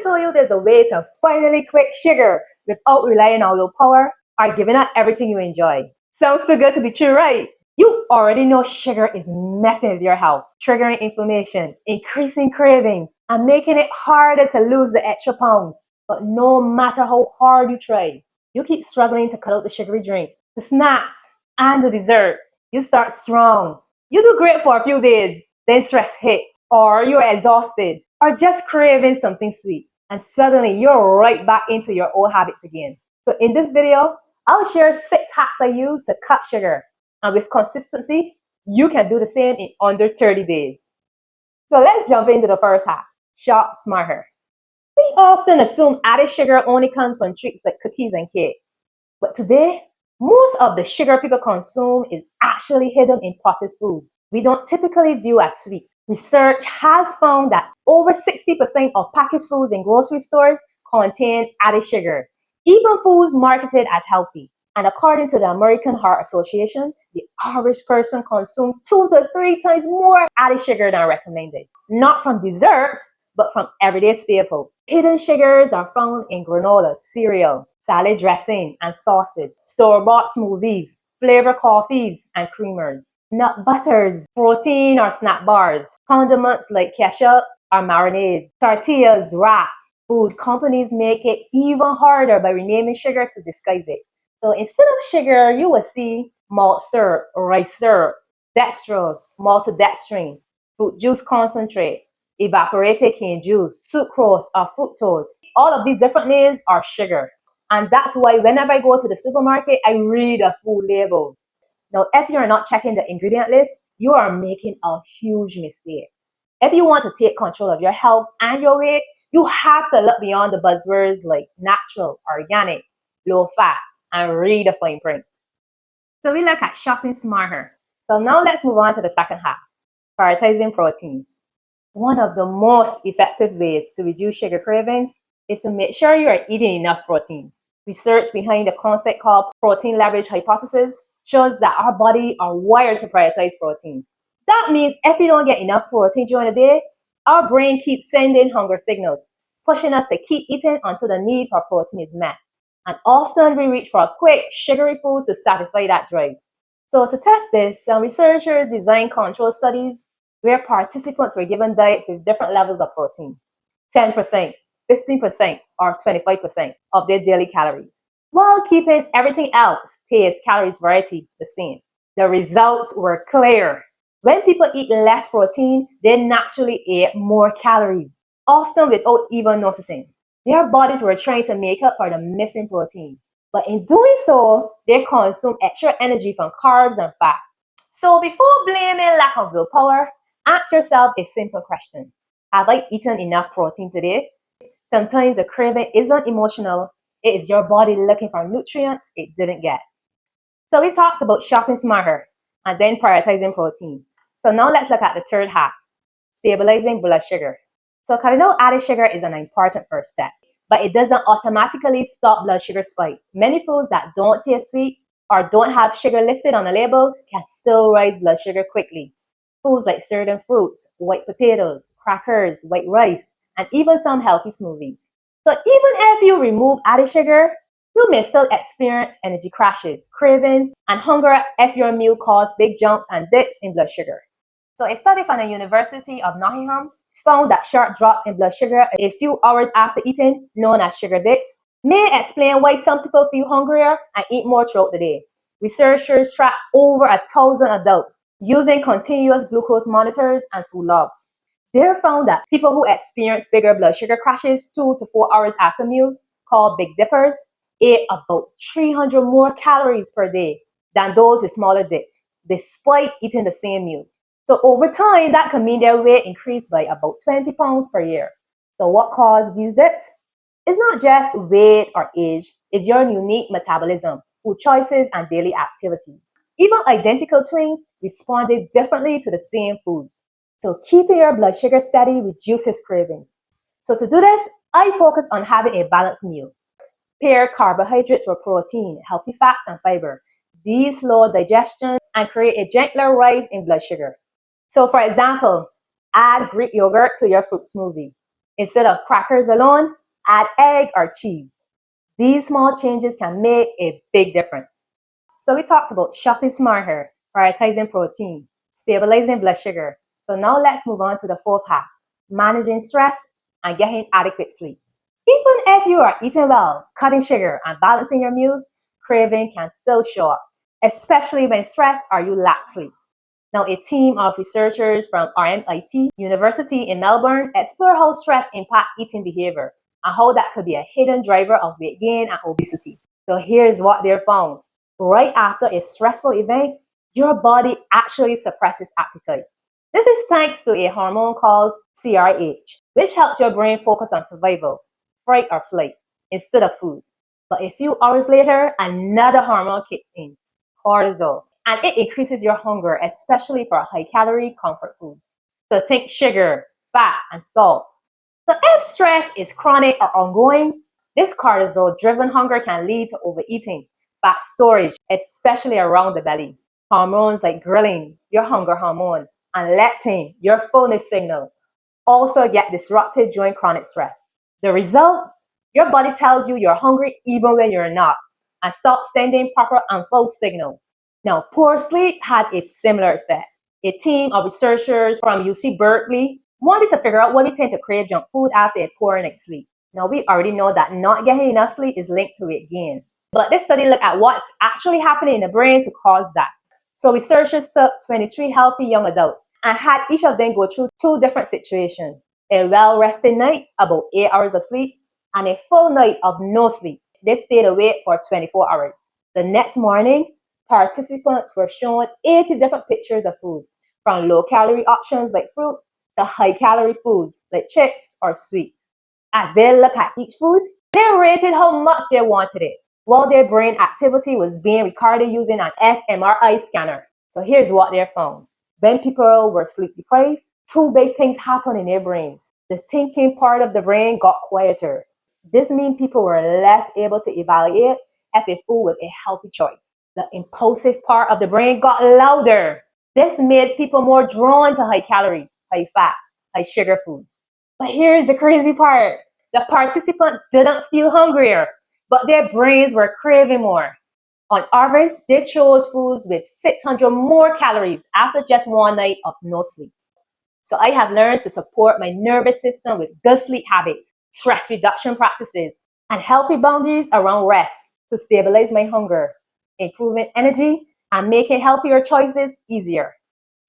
told you there's a way to finally quit sugar without relying on willpower or giving up everything you enjoy? Sounds too good to be true, right? You already know sugar is messing with your health, triggering inflammation, increasing cravings, and making it harder to lose the extra pounds. But no matter how hard you try, you keep struggling to cut out the sugary drinks, the snacks, and the desserts. You start strong. You do great for a few days, then stress hits, or you're exhausted, or just craving something sweet. And suddenly you're right back into your old habits again. So in this video, I'll share 6 hacks I use to cut sugar. And with consistency, you can do the same in under 30 days. So let's jump into the first hack. Shop smarter. We often assume added sugar only comes from treats like cookies and cake. But today, most of the sugar people consume is actually hidden in processed foods we don't typically view as sweet. Research has found that over 60% of packaged foods in grocery stores contain added sugar, even foods marketed as healthy. And according to the American Heart Association, the average person consumes 2 to 3 times more added sugar than recommended. Not from desserts, but from everyday staples. Hidden sugars are found in granola, cereal, salad dressing and sauces, store-bought smoothies, flavored coffees and creamers, nut butters, protein or snack bars, condiments like ketchup or marinades, tortillas, wrap. Food companies make it even harder by renaming sugar to disguise it. So instead of sugar, you will see malt syrup, rice syrup, dextrose, maltodextrin, fruit juice concentrate, evaporated cane juice, sucrose or fructose. All of these different names are sugar. And that's why whenever I go to the supermarket, I read the food labels. Now, if you're not checking the ingredient list, you are making a huge mistake. If you want to take control of your health and your weight, you have to look beyond the buzzwords like natural, organic, low fat, and read the fine print. So we look at shopping smarter. So now let's move on to the second hack, prioritizing protein. One of the most effective ways to reduce sugar cravings is to make sure you are eating enough protein. Research behind a concept called protein leverage hypothesis shows that our body are wired to prioritize protein. That means if we don't get enough protein during the day, our brain keeps sending hunger signals, pushing us to keep eating until the need for protein is met. And often we reach for quick, sugary foods to satisfy that drive. So to test this, some researchers designed control studies where participants were given diets with different levels of protein, 10%, 15%, or 25% of their daily calories, while keeping everything else, taste, calories, variety, the same. The results were clear. When people eat less protein, they naturally ate more calories, often without even noticing. Their bodies were trying to make up for the missing protein. But in doing so, they consume extra energy from carbs and fat. So before blaming lack of willpower, ask yourself a simple question. Have I eaten enough protein today? Sometimes the craving isn't emotional. It is your body looking for nutrients it didn't get. So we talked about shopping smarter and then prioritizing protein. So now let's look at the third hack, stabilizing blood sugar. So cutting out added sugar is an important first step, but it doesn't automatically stop blood sugar spikes. Many foods that don't taste sweet or don't have sugar listed on the label can still rise blood sugar quickly. Foods like certain fruits, white potatoes, crackers, white rice, and even some healthy smoothies. So even if you remove added sugar, you may still experience energy crashes, cravings, and hunger if your meal caused big jumps and dips in blood sugar. So a study from the University of Nottingham found that sharp drops in blood sugar a few hours after eating, known as sugar dips, may explain why some people feel hungrier and eat more throughout the day. Researchers tracked over 1,000 adults using continuous glucose monitors and food logs. They found that people who experience bigger blood sugar crashes 2 to 4 hours after meals, called big dippers, ate about 300 more calories per day than those with smaller dips, despite eating the same meals. So over time, that can mean their weight increased by about 20 pounds per year. So what caused these dips? It's not just weight or age, it's your unique metabolism, food choices, and daily activities. Even identical twins responded differently to the same foods. So keeping your blood sugar steady reduces cravings. So to do this, I focus on having a balanced meal. Pair carbohydrates with protein, healthy fats, and fiber. These slow digestion and create a gentler rise in blood sugar. So for example, add Greek yogurt to your fruit smoothie. Instead of crackers alone, add egg or cheese. These small changes can make a big difference. So we talked about shopping smarter, prioritizing protein, stabilizing blood sugar. So now let's move on to the fourth half, managing stress and getting adequate sleep. Even if you are eating well, cutting sugar, and balancing your meals, craving can still show up, especially when stressed or you lack sleep. Now, a team of researchers from RMIT University in Melbourne explore how stress impacts eating behavior and how that could be a hidden driver of weight gain and obesity. So here's what they found. Right after a stressful event, your body actually suppresses appetite. This is thanks to a hormone called CRH, which helps your brain focus on survival, fight or flight, instead of food. But a few hours later, another hormone kicks in, cortisol, and it increases your hunger, especially for high-calorie comfort foods. So think sugar, fat, and salt. So if stress is chronic or ongoing, this cortisol-driven hunger can lead to overeating, fat storage, especially around the belly. Hormones like ghrelin, your hunger hormone, and leptin, your fullness signal, also get disrupted during chronic stress. The result? Your body tells you you're hungry even when you're not, and stops sending proper and false signals. Now, poor sleep had a similar effect. A team of researchers from UC Berkeley wanted to figure out why we tend to crave junk food after a poor night's sleep. Now, we already know that not getting enough sleep is linked to weight gain. But this study looked at what's actually happening in the brain to cause that. So researchers took 23 healthy young adults and had each of them go through two different situations. A well-rested night, about 8 hours of sleep, and a full night of no sleep. They stayed awake for 24 hours. The next morning, participants were shown 80 different pictures of food, from low-calorie options like fruit to high-calorie foods like chips or sweets. As they looked at each food, they rated how much they wanted it, while their brain activity was being recorded using an fMRI scanner. So here's what they found. When people were sleep deprived, two big things happened in their brains. The thinking part of the brain got quieter. This means people were less able to evaluate if a food was a healthy choice. The impulsive part of the brain got louder. This made people more drawn to high calorie, high fat, high sugar foods. But here's the crazy part. The participants didn't feel hungrier, but their brains were craving more. On average, they chose foods with 600 more calories after just one night of no sleep. So I have learned to support my nervous system with good sleep habits, stress reduction practices, and healthy boundaries around rest to stabilize my hunger, improving energy, and making healthier choices easier.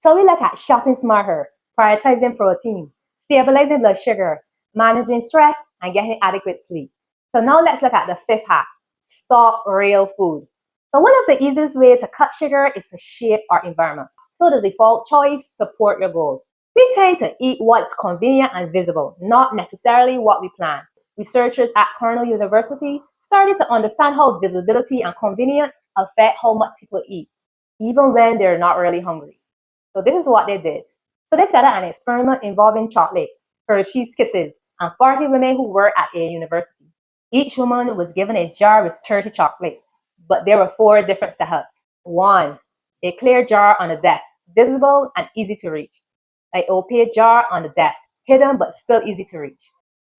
So we look at shopping smarter, prioritizing protein, stabilizing blood sugar, managing stress, and getting adequate sleep. So now let's look at the fifth hack, stop real food. So one of the easiest ways to cut sugar is to shape our environment. So the default choice, support your goals. We tend to eat what's convenient and visible, not necessarily what we plan. Researchers at Cornell University started to understand how visibility and convenience affect how much people eat, even when they're not really hungry. So this is what they did. So they set up an experiment involving chocolate, Hershey's Kisses, and 40 women who worked at a university. Each woman was given a jar with 30 chocolates, but there were 4 different setups. 1, a clear jar on the desk, visible and easy to reach. An opaque jar on the desk, hidden but still easy to reach.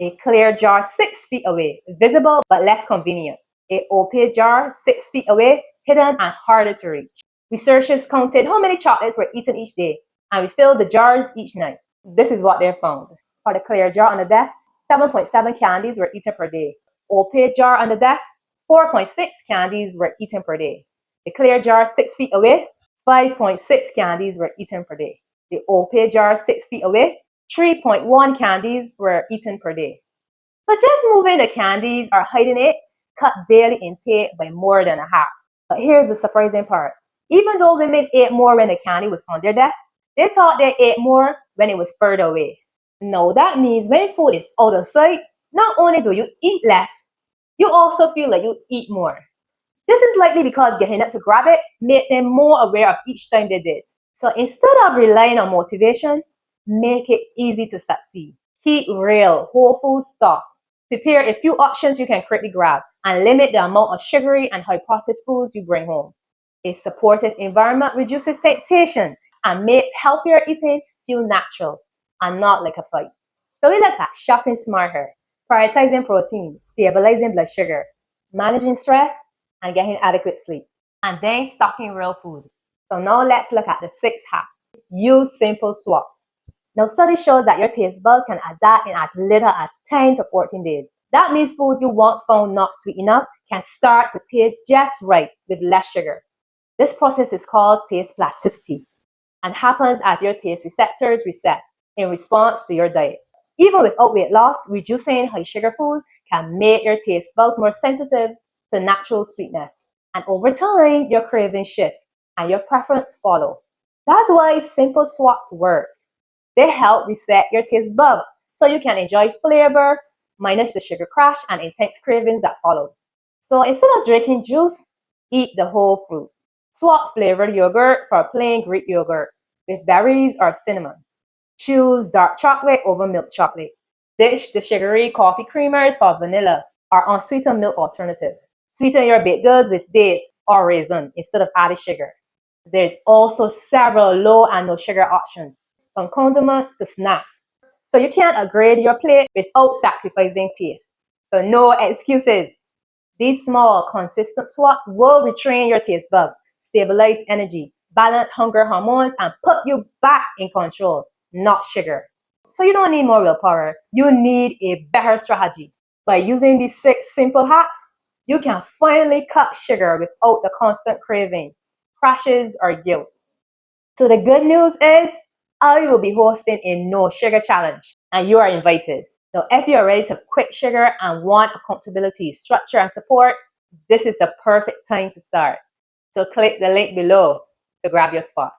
A clear jar 6 feet away, visible but less convenient. An opaque jar 6 feet away, hidden and harder to reach. Researchers counted how many chocolates were eaten each day and refilled the jars each night. This is what they found. For the clear jar on the desk, 7.7 candies were eaten per day. Opaque jar on the desk, 4.6 candies were eaten per day. The clear jar 6 feet away, 5.6 candies were eaten per day. The opaque jar 6 feet away, 3.1 candies were eaten per day. So just moving the candies or hiding it cut daily intake by more than a half. But here's the surprising part. Even though women ate more when the candy was on their desk, they thought they ate more when it was further away. Now that means when food is out of sight, not only do you eat less, you also feel like you eat more. This is likely because getting up to grab it made them more aware of each time they did. So instead of relying on motivation, make it easy to succeed. Keep real, whole food stock. Prepare a few options you can quickly grab and limit the amount of sugary and high processed foods you bring home. A supportive environment reduces temptation and makes healthier eating feel natural and not like a fight. So we look at shopping smarter, prioritizing protein, stabilizing blood sugar, managing stress, and getting adequate sleep, and then stocking real food. So now let's look at the 6th hack. Use simple swaps. Now study shows that your taste buds can adapt in as little as 10 to 14 days. That means food you once found not sweet enough can start to taste just right with less sugar. This process is called taste plasticity and happens as your taste receptors reset in response to your diet. Even without weight loss, reducing high sugar foods can make your taste buds more sensitive to natural sweetness. And over time, your cravings shift and your preference follow. That's why simple swaps work. They help reset your taste buds so you can enjoy flavor, minus the sugar crash and intense cravings that follows. So instead of drinking juice, eat the whole fruit. Swap flavored yogurt for plain Greek yogurt with berries or cinnamon. Choose dark chocolate over milk chocolate. Ditch the sugary coffee creamers for vanilla or unsweetened milk alternative. Sweeten your baked goods with dates or raisin instead of added sugar. There's also several low and no sugar options, from condiments to snacks. So you can't upgrade your plate without sacrificing taste. So no excuses. These small, consistent swaps will retrain your taste bud, stabilize energy, balance hunger hormones, and put you back in control, not sugar. So you don't need more willpower. You need a better strategy. By using these 6 simple hacks, you can finally cut sugar without the constant craving, crashes, or guilt. So the good news is, I will be hosting a no sugar challenge, and you are invited. So if you're ready to quit sugar and want accountability, structure, and support, this is the perfect time to start. So click the link below to grab your spot.